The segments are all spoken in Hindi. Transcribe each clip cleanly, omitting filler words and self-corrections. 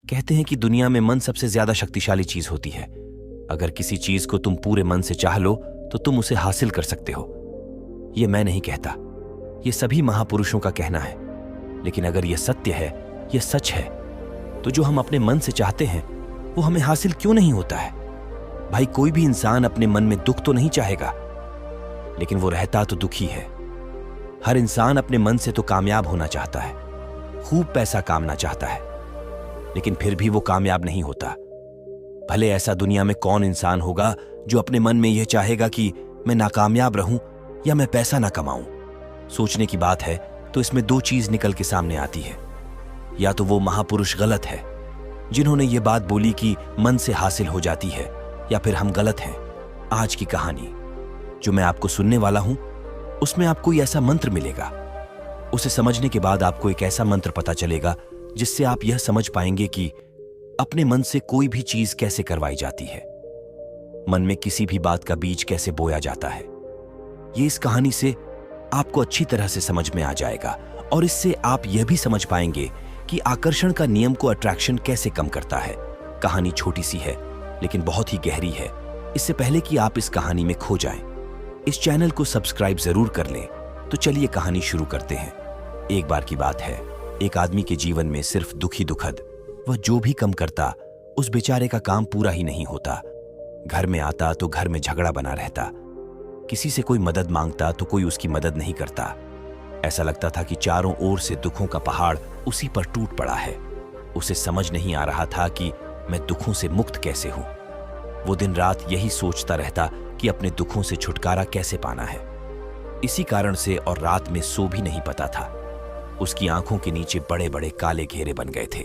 कहते हैं कि दुनिया में मन सबसे ज्यादा शक्तिशाली चीज होती है। अगर किसी चीज को तुम पूरे मन से चाह लो तो तुम उसे हासिल कर सकते हो। ये मैं नहीं कहता, ये सभी महापुरुषों का कहना है। लेकिन अगर यह सत्य है, यह सच है, तो जो हम अपने मन से चाहते हैं वो हमें हासिल क्यों नहीं होता है? भाई, कोई भी इंसान अपने मन में दुख तो नहीं चाहेगा, लेकिन वो रहता तो दुखी है। हर इंसान अपने मन से तो कामयाब होना चाहता है, खूब पैसा कामना चाहता है, लेकिन फिर भी वो कामयाब नहीं होता। भले ऐसा दुनिया में कौन इंसान होगा जो अपने मन में यह चाहेगा कि मैं नाकामयाब रहूं या मैं पैसा ना कमाऊं? सोचने की बात है तो इसमें दो चीज निकल के सामने आती है। या तो वो महापुरुष गलत है जिन्होंने ये बात बोली कि मन से हासिल हो जाती है, या फिर हम गलत हैं। आज की कहानी जो मैं आपको सुनने वाला हूं, उसमें आपको ऐसा मंत्र मिलेगा। उसे समझने के बाद आपको एक ऐसा मंत्र पता चलेगा जिससे आप यह समझ पाएंगे कि अपने मन से कोई भी चीज कैसे करवाई जाती है, मन में किसी भी बात का बीज कैसे बोया जाता है। ये इस कहानी से आपको अच्छी तरह से समझ में आ जाएगा, और इससे आप यह भी समझ पाएंगे कि आकर्षण का नियम को अट्रैक्शन कैसे कम करता है। कहानी छोटी सी है लेकिन बहुत ही गहरी है। इससे पहले कि आप इस कहानी में खो जाएं, इस चैनल को सब्सक्राइब जरूर कर लें। तो चलिए कहानी शुरू करते हैं। एक बार की बात है, एक आदमी के जीवन में सिर्फ दुखी दुखद, वह जो भी कम करता उस बेचारे का काम पूरा ही नहीं होता। घर में आता तो घर में झगड़ा बना रहता, किसी से कोई मदद मांगता तो कोई उसकी मदद नहीं करता। ऐसा लगता था कि चारों ओर से दुखों का पहाड़ उसी पर टूट पड़ा है। उसे समझ नहीं आ रहा था कि मैं दुखों से मुक्त कैसे हूं। वो दिन रात यही सोचता रहता कि अपने दुखों से छुटकारा कैसे पाना है। इसी कारण से और रात में सो भी नहीं पाता था। उसकी आंखों के नीचे बड़े बड़े काले घेरे बन गए थे,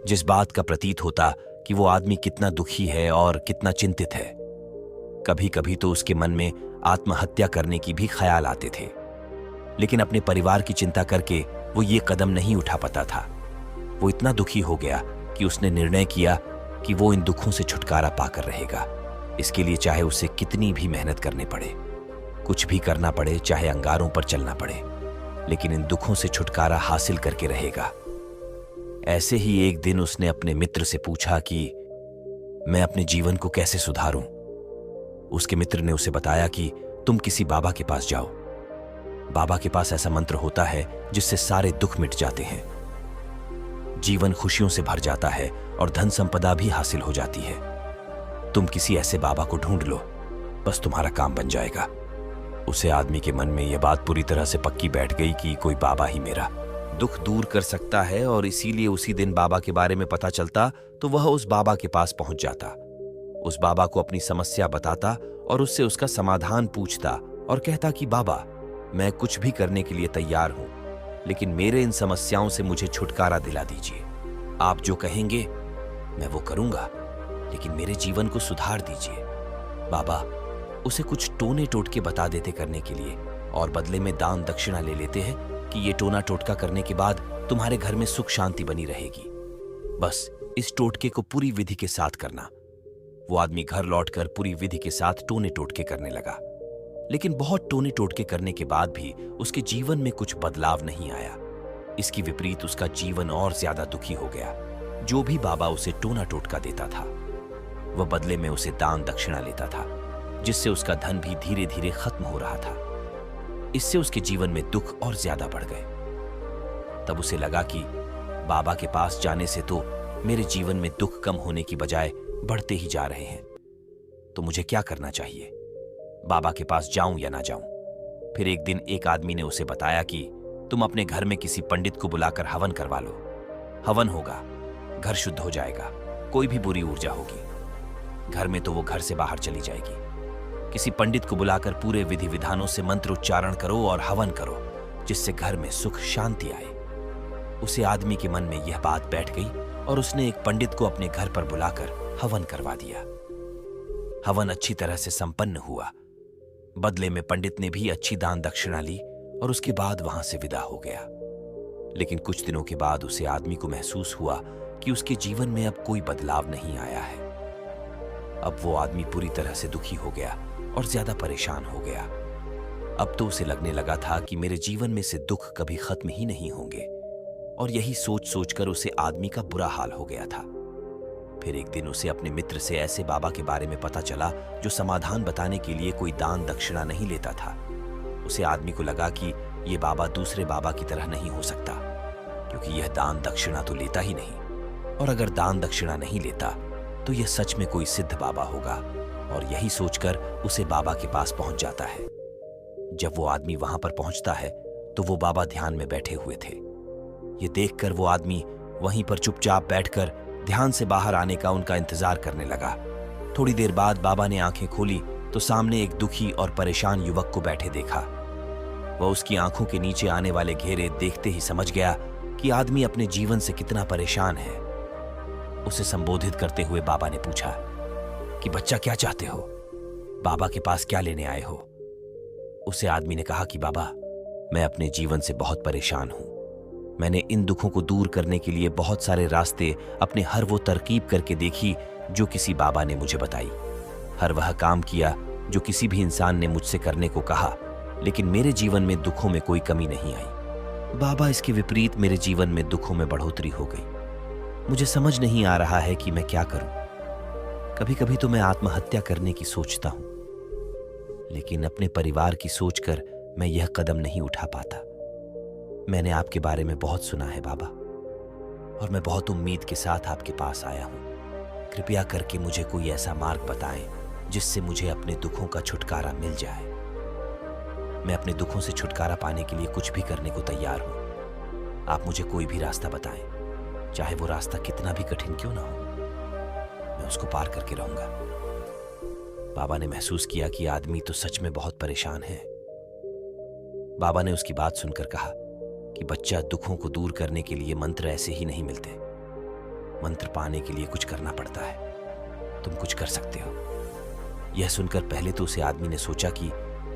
जिस बात का प्रतीत होता कि वो आदमी कितना दुखी है और कितना चिंतित है। कभी कभी तो उसके मन में आत्महत्या करने की भी ख्याल आते थे, लेकिन अपने परिवार की चिंता करके वो ये कदम नहीं उठा पाता था। वो इतना दुखी हो गया कि उसने निर्णय किया कि वो इन दुखों से छुटकारा पाकर रहेगा। इसके लिए चाहे उसे कितनी भी मेहनत करनी पड़े, कुछ भी करना पड़े, चाहे अंगारों पर चलना पड़े, लेकिन इन दुखों से छुटकारा हासिल करके रहेगा। ऐसे ही एक दिन उसने अपने मित्र से पूछा कि मैं अपने जीवन को कैसे सुधारूं। उसके मित्र ने उसे बताया कि तुम किसी बाबा के पास जाओ। बाबा के पास ऐसा मंत्र होता है जिससे सारे दुख मिट जाते हैं, जीवन खुशियों से भर जाता है और धन संपदा भी हासिल हो जाती है। तुम किसी ऐसे बाबा को ढूंढ लो, बस तुम्हारा काम बन जाएगा। उसे आदमी के मन में यह बात पूरी तरह से पक्की बैठ गई कि कोई बाबा ही मेरा दुख दूर कर सकता है, और इसीलिए उसी दिन बाबा के बारे में पता चलता तो वह उस बाबा के पास पहुंच जाता। उस बाबा को अपनी समस्या बताता और उससे उसका समाधान पूछता और कहता कि बाबा, मैं कुछ भी करने के लिए तैयार हूं, लेकिन मेरे इन समस्याओं से मुझे छुटकारा दिला दीजिए। आप जो कहेंगे मैं वो करूंगा, लेकिन मेरे जीवन को सुधार दीजिए। बाबा उसे कुछ टोने टोटके बता देते करने के लिए, और बदले में दान दक्षिणा ले लेते हैं कि ये टोना टोटका करने के बाद तुम्हारे घर में सुख शांति बनी रहेगी। बस इस टोटके को पूरी विधि के साथ करना। वो आदमी घर लौटकर पूरी विधि के साथ टोने टोटके करने लगा, लेकिन बहुत टोने टोटके करने के बाद भी उसके जीवन में कुछ बदलाव नहीं आया। इसकी विपरीत उसका जीवन और ज्यादा दुखी हो गया। जो भी बाबा उसे टोना टोटका देता था, वह बदले में उसे दान दक्षिणा लेता था, जिससे उसका धन भी धीरे धीरे खत्म हो रहा था। इससे उसके जीवन में दुख और ज्यादा बढ़ गए। तब उसे लगा कि बाबा के पास जाने से तो मेरे जीवन में दुख कम होने की बजाय बढ़ते ही जा रहे हैं। तो मुझे क्या करना चाहिए? बाबा के पास जाऊं या ना जाऊं? फिर एक दिन एक आदमी ने उसे बताया कि तुम अपने घर में किसी पंडित को बुलाकर हवन करवा लो। हवन होगा, घर शुद्ध हो जाएगा, कोई भी बुरी ऊर्जा होगी घर में तो वो घर से बाहर चली जाएगी। किसी पंडित को बुलाकर पूरे विधि विधानों से मंत्र उच्चारण करो और हवन करो, जिससे घर में सुख शांति आए। उसे आदमी के मन में यह बात बैठ गई और उसने एक पंडित को अपने घर पर बुलाकर हवन करवा दिया। हवन अच्छी तरह से संपन्न हुआ। बदले में पंडित ने भी अच्छी दान दक्षिणा ली और उसके बाद वहां से विदा हो गया। लेकिन कुछ दिनों के बाद उसे आदमी को महसूस हुआ कि उसके जीवन में अब कोई बदलाव नहीं आया है। अब वो आदमी पूरी तरह से दुखी हो गया और ज्यादा परेशान हो गया। अब तो उसे लगने लगा था कि मेरे जीवन में से दुख कभी खत्म ही नहीं होंगे। और यही सोच सोचकर उसे आदमी का बुरा हाल हो गया था। फिर एक दिन उसे अपने मित्र से ऐसे बाबा के बारे में पता चला जो समाधान बताने के लिए कोई दान दक्षिणा नहीं लेता था। उसे आदमी को लगा कि यह बाबा दूसरे बाबा की तरह नहीं हो सकता, क्योंकि यह दान दक्षिणा तो लेता ही नहीं, और अगर दान दक्षिणा नहीं लेता तो यह सच में कोई सिद्ध बाबा होगा। और यही सोचकर उसे बाबा के पास पहुंच जाता है। जब वो आदमी वहां पर पहुंचता है तो वो बाबा ध्यान में बैठे हुए थे। ये देखकर वो आदमी वहीं पर चुपचाप बैठकर ध्यान से बाहर आने का उनका इंतजार करने लगा। थोड़ी देर बाद बाबा ने आंखें खोली तो सामने एक दुखी और परेशान युवक को बैठे देखा। वह उसकी आंखों के नीचे आने वाले घेरे देखते ही समझ गया कि आदमी अपने जीवन से कितना परेशान है। उसे संबोधित करते हुए बाबा ने पूछा कि बच्चा, क्या चाहते हो? बाबा के पास क्या लेने आए हो? उसे आदमी ने कहा कि बाबा, मैं अपने जीवन से बहुत परेशान हूं। मैंने इन दुखों को दूर करने के लिए बहुत सारे रास्ते अपने हर वो तरकीब करके देखी जो किसी बाबा ने मुझे बताई। हर वह काम किया जो किसी भी इंसान ने मुझसे करने को कहा, लेकिन मेरे जीवन में दुखों में कोई कमी नहीं आई। बाबा, इसके विपरीत मेरे जीवन में दुखों में बढ़ोतरी हो गई। मुझे समझ नहीं आ रहा है कि मैं क्या करूं। कभी कभी तो मैं आत्महत्या करने की सोचता हूं, लेकिन अपने परिवार की सोचकर मैं यह कदम नहीं उठा पाता। मैंने आपके बारे में बहुत सुना है बाबा, और मैं बहुत उम्मीद के साथ आपके पास आया हूं। कृपया करके मुझे कोई ऐसा मार्ग बताएं जिससे मुझे अपने दुखों का छुटकारा मिल जाए। मैं अपने दुखों से छुटकारा पाने के लिए कुछ भी करने को तैयार हूं। आप मुझे कोई भी रास्ता बताएं, चाहे वो रास्ता कितना भी कठिन क्यों ना हो, मैं उसको पार करके रहूंगा। बाबा ने महसूस किया कि आदमी तो सच में बहुत परेशान है। बाबा ने उसकी बात सुनकर कहा कि बच्चा, दुखों को दूर करने के लिए मंत्र ऐसे ही नहीं मिलते। मंत्र पाने के लिए कुछ करना पड़ता है। तुम कुछ कर सकते हो। यह सुनकर पहले तो उसे आदमी ने सोचा कि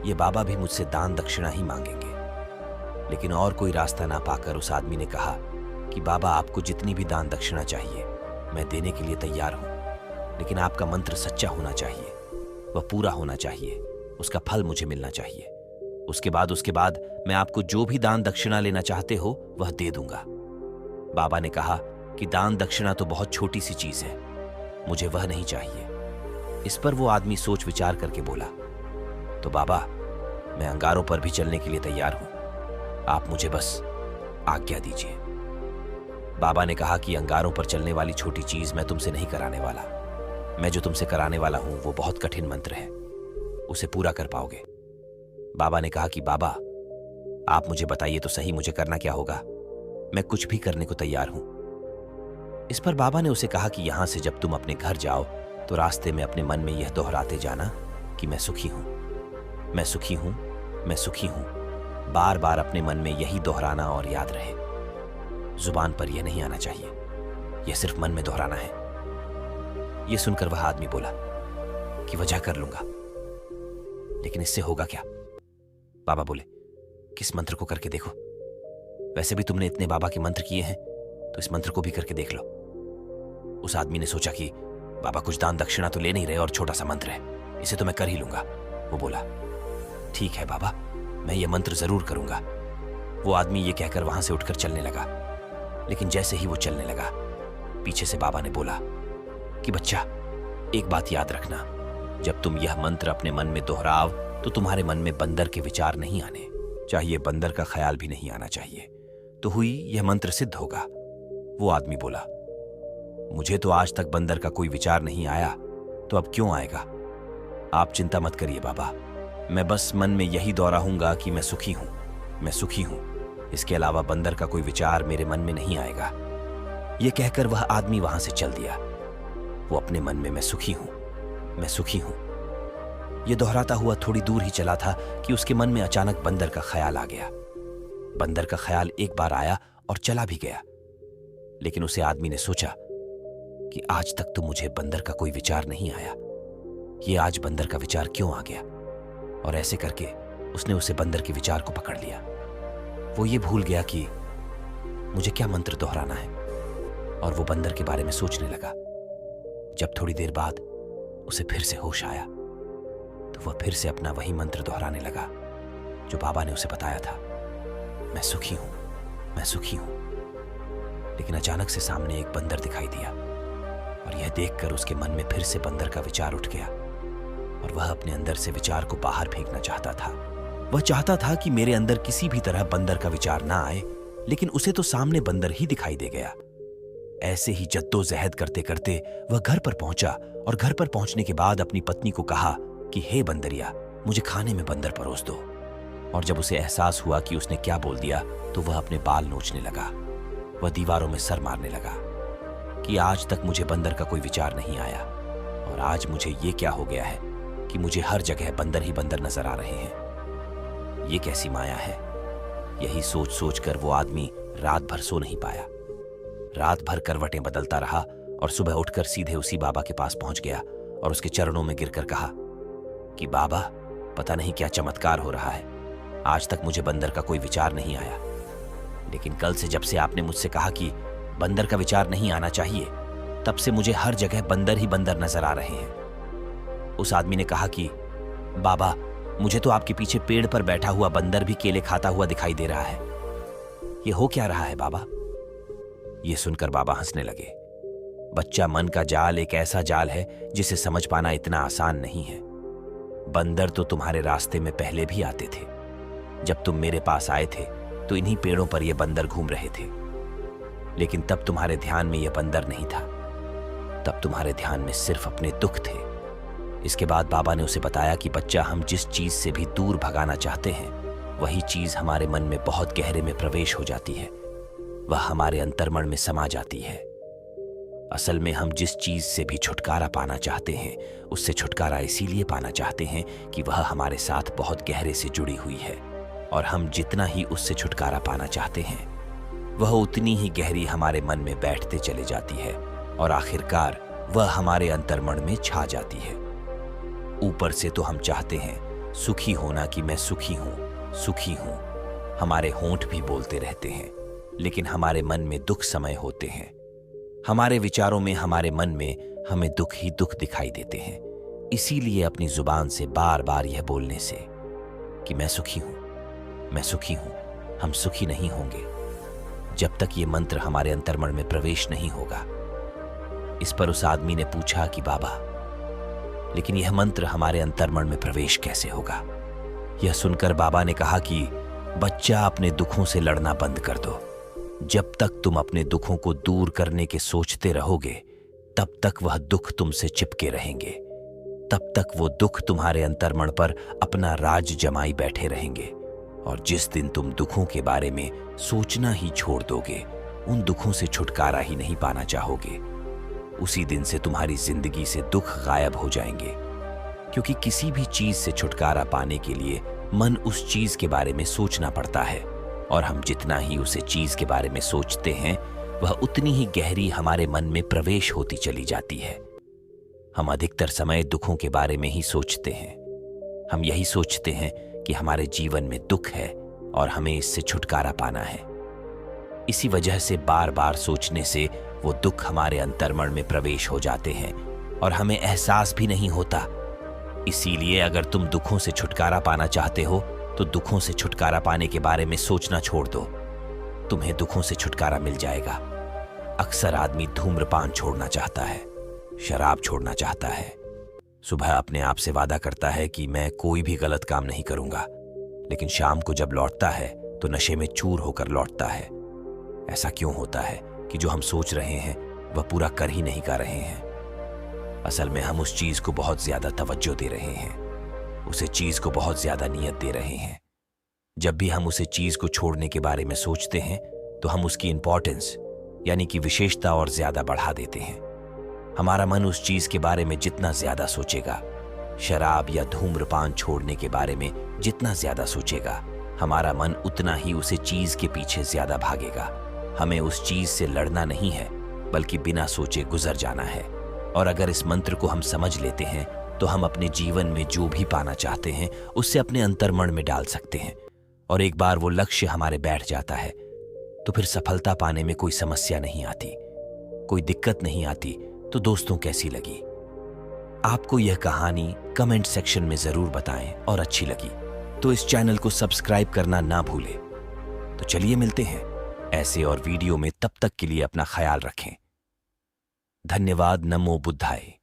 यह बाबा भी मुझसे दान दक्षिणा ही मांगेंगे, लेकिन और कोई रास्ता ना पाकर उस आदमी ने कहा कि बाबा, आपको जितनी भी दान दक्षिणा चाहिए मैं देने के लिए तैयार हूं, लेकिन आपका मंत्र सच्चा होना चाहिए, वह पूरा होना चाहिए, उसका फल मुझे मिलना चाहिए। उसके बाद मैं आपको जो भी दान दक्षिणा लेना चाहते हो वह दे दूंगा। बाबा ने कहा कि दान दक्षिणा तो बहुत छोटी सी चीज है, मुझे वह नहीं चाहिए। इस पर वो आदमी सोच विचार करके बोला, तो बाबा, मैं अंगारों पर भी चलने के लिए तैयार हूं, आप मुझे बस आज्ञा दीजिए। बाबा ने कहा कि अंगारों पर चलने वाली छोटी चीज मैं तुमसे नहीं कराने वाला। मैं जो तुमसे कराने वाला हूं वो बहुत कठिन मंत्र है, उसे पूरा कर पाओगे। बाबा ने कहा कि बाबा, आप मुझे बताइए तो सही, मुझे करना क्या होगा? मैं कुछ भी करने को तैयार हूं। इस पर बाबा ने उसे कहा कि यहां से जब तुम अपने घर जाओ तो रास्ते में अपने मन में यह दोहराते जाना कि मैं सुखी हूं, मैं सुखी हूं, मैं सुखी हूं। बार बार अपने मन में यही दोहराना और याद रहे। जुबान पर यह नहीं आना चाहिए, यह सिर्फ मन में दोहराना है। यह सुनकर वह आदमी बोला कि वजह कर लूंगा, लेकिन इससे होगा क्या? बाबा बोले, किस मंत्र को करके देखो। वैसे भी तुमने इतने बाबा के मंत्र किए हैं, तो इस मंत्र को भी करके देख लो। उस आदमी ने सोचा कि बाबा कुछ दान दक्षिणा तो ले नहीं रहे और छोटा सा मंत्र है, इसे तो मैं कर ही लूंगा। वो बोला, ठीक है बाबा, मैं ये मंत्र जरूर करूंगा। वो आदमी ये कहकर वहां से उठकर चलने लगा, लेकिन जैसे ही वो चलने लगा, पीछे से बाबा ने बोला कि बच्चा, एक बात याद रखना, जब तुम यह मंत्र अपने मन में दोहराव तो तुम्हारे मन में बंदर के विचार नहीं आने चाहिए, बंदर का ख्याल भी नहीं आना चाहिए, तो हुई यह मंत्र सिद्ध होगा। वो आदमी बोला, मुझे तो आज तक बंदर का कोई विचार नहीं आया, तो अब क्यों आएगा? आप चिंता मत करिए बाबा, मैं बस मन में यही दोहराऊंगा कि मैं सुखी हूं, मैं सुखी हूं। इसके अलावा बंदर का कोई विचार मेरे मन में नहीं आएगा। यह कहकर वह आदमी वहां से चल दिया। वो अपने मन में मैं सुखी हूं, मैं सुखी हूं, यह दोहराता हुआ थोड़ी दूर ही चला था कि उसके मन में अचानक बंदर का ख्याल आ गया। बंदर का ख्याल एक बार आया और चला भी गया, लेकिन उसे आदमी ने सोचा कि आज तक तो मुझे बंदर का कोई विचार नहीं आया, ये आज बंदर का विचार क्यों आ गया? और ऐसे करके उसने उसे बंदर के विचार को पकड़ लिया। वो ये भूल गया कि मुझे क्या मंत्र दोहराना है, और वो बंदर के बारे में सोचने लगा। जब थोड़ी देर बाद उसे फिर से होश आया तो वह फिर से अपना वही मंत्र दोहराने लगा जो बाबा ने उसे बताया था, मैं सुखी हूं, मैं सुखी हूं। लेकिन अचानक से सामने एक बंदर दिखाई दिया और यह देखकर उसके मन में फिर से बंदर का विचार उठ गया और वह अपने अंदर से विचार को बाहर फेंकना चाहता था। वह चाहता था कि मेरे अंदर किसी भी तरह बंदर का विचार ना आए, लेकिन उसे तो सामने बंदर ही दिखाई दे गया। ऐसे ही जद्दोजहद करते करते वह घर पर पहुंचा और घर पर पहुंचने के बाद अपनी पत्नी को कहा कि हे बंदरिया, मुझे खाने में बंदर परोस दो। और जब उसे एहसास हुआ कि उसने क्या बोल दिया तो वह अपने बाल नोचने लगा। वह दीवारों में सर मारने लगा कि आज तक मुझे बंदर का कोई विचार नहीं आया और आज मुझे ये क्या हो गया है कि मुझे हर जगह बंदर ही बंदर नजर आ रहे हैं। ये कैसी माया है। यही सोच सोच कर वो आदमी रात भर सो नहीं पाया। रात भर करवटें बदलता रहा और सुबह उठकर सीधे उसी बाबा के पास पहुंच गया और उसके चरणों में गिरकर कहा कि बाबा, पता नहीं क्या चमत्कार हो रहा है। आज तक मुझे बंदर का कोई विचार नहीं आया, लेकिन कल से जब से आपने मुझसे कहा कि बंदर का विचार नहीं आना चाहिए, तब से मुझे हर जगह बंदर ही बंदर नजर आ रहे हैं। उस आदमी ने कहा कि बाबा, मुझे तो आपके पीछे पेड़ पर बैठा हुआ बंदर भी केले खाता हुआ दिखाई दे रहा है। ये हो क्या रहा है बाबा? ये सुनकर बाबा हंसने लगे। बच्चा, मन का जाल एक ऐसा जाल है जिसे समझ पाना इतना आसान नहीं है। बंदर तो तुम्हारे रास्ते में पहले भी आते थे। जब तुम मेरे पास आए थे तो इन्हीं पेड़ों पर ये बंदर घूम रहे थे, लेकिन तब तुम्हारे ध्यान में यह बंदर नहीं था। तब तुम्हारे ध्यान में सिर्फ अपने दुख थे। इसके बाद बाबा ने उसे बताया कि बच्चा, हम जिस चीज से भी दूर भगाना चाहते हैं, वही चीज हमारे मन में बहुत गहरे में प्रवेश हो जाती है। वह हमारे अंतर्मन में समा जाती है। असल में हम जिस चीज से भी छुटकारा पाना चाहते हैं, उससे छुटकारा इसीलिए पाना चाहते हैं कि वह हमारे साथ बहुत गहरे से जुड़ी हुई है, और हम जितना ही उससे छुटकारा पाना चाहते हैं, वह उतनी ही गहरी हमारे मन में बैठते चले जाती है और आखिरकार वह हमारे अंतर्मन में छा जाती है। ऊपर से तो हम चाहते हैं सुखी होना कि मैं सुखी हूं, सुखी हूं। हमारे होंठ भी बोलते रहते हैं, लेकिन हमारे मन में दुख समय होते हैं। हमारे विचारों में, हमारे मन में हमें दुख ही दुख दिखाई देते हैं। इसीलिए अपनी जुबान से बार बार यह बोलने से कि मैं सुखी हूं, मैं सुखी हूं, हम सुखी नहीं होंगे जब तक ये मंत्र हमारे अंतर्मन में प्रवेश नहीं होगा। इस पर उस आदमी ने पूछा कि बाबा, लेकिन यह मंत्र हमारे अंतर्मन में प्रवेश कैसे होगा? यह सुनकर बाबा ने कहा कि बच्चा, अपने दुखों से लड़ना बंद कर दो। जब तक तुम अपने दुखों को दूर करने के सोचते रहोगे, तब तक वह दुख तुमसे चिपके रहेंगे। तब तक वो दुख तुम्हारे अंतर्मन पर अपना राज जमाई बैठे रहेंगे। और जिस दिन तुम दुखों के बारे में सोचना ही छोड़ दोगे, उन दुखों से छुटकारा ही नहीं पाना चाहोगे, उसी दिन से तुम्हारी जिंदगी से दुख गायब हो जाएंगे। क्योंकि किसी भी चीज से छुटकारा पाने के लिए मन उस चीज के बारे में सोचना पड़ता है, और हम जितना ही उसे चीज के बारे में सोचते हैं, वह उतनी ही गहरी हमारे मन में प्रवेश होती चली जाती है। हम अधिकतर समय दुखों के बारे में ही सोचते हैं। हम यही सोचते हैं कि हमारे जीवन में दुख है और हमें इससे छुटकारा पाना है। इसी वजह से बार बार सोचने से वो दुख हमारे अंतर्मन में प्रवेश हो जाते हैं और हमें एहसास भी नहीं होता। इसीलिए अगर तुम दुखों से छुटकारा पाना चाहते हो तो दुखों से छुटकारा पाने के बारे में सोचना छोड़ दो। तुम्हें दुखों से छुटकारा मिल जाएगा। अक्सर आदमी धूम्रपान छोड़ना चाहता है, शराब छोड़ना चाहता है, सुबह अपने आप से वादा करता है कि मैं कोई भी गलत काम नहीं करूंगा, लेकिन शाम को जब लौटता है तो नशे में चूर होकर लौटता है। ऐसा क्यों होता है कि जो हम सोच रहे हैं वह पूरा कर ही नहीं कर रहे हैं? असल में हम उस चीज को बहुत ज्यादा तवज्जो दे रहे हैं, उसे चीज को बहुत ज्यादा नियत दे रहे हैं। जब भी हम उसे चीज को छोड़ने के बारे में सोचते हैं तो हम उसकी इंपॉर्टेंस यानी कि विशेषता और ज्यादा बढ़ा देते हैं। हमारा मन उस चीज के बारे में जितना ज्यादा सोचेगा, शराब या धूम्रपान छोड़ने के बारे में जितना ज्यादा सोचेगा, हमारा मन उतना ही उसे चीज के पीछे ज्यादा भागेगा। हमें उस चीज से लड़ना नहीं है, बल्कि बिना सोचे गुजर जाना है। और अगर इस मंत्र को हम समझ लेते हैं तो हम अपने जीवन में जो भी पाना चाहते हैं उससे अपने अंतर्मन में डाल सकते हैं। और एक बार वो लक्ष्य हमारे बैठ जाता है तो फिर सफलता पाने में कोई समस्या नहीं आती, कोई दिक्कत नहीं आती। तो दोस्तों, कैसी लगी आपको यह कहानी? कमेंट सेक्शन में जरूर बताएं, और अच्छी लगी तो इस चैनल को सब्सक्राइब करना ना भूलें। तो चलिए मिलते हैं ऐसे और वीडियो में तब तक के लिए अपना ख्याल रखें। धन्यवाद। नमो बुद्धाय।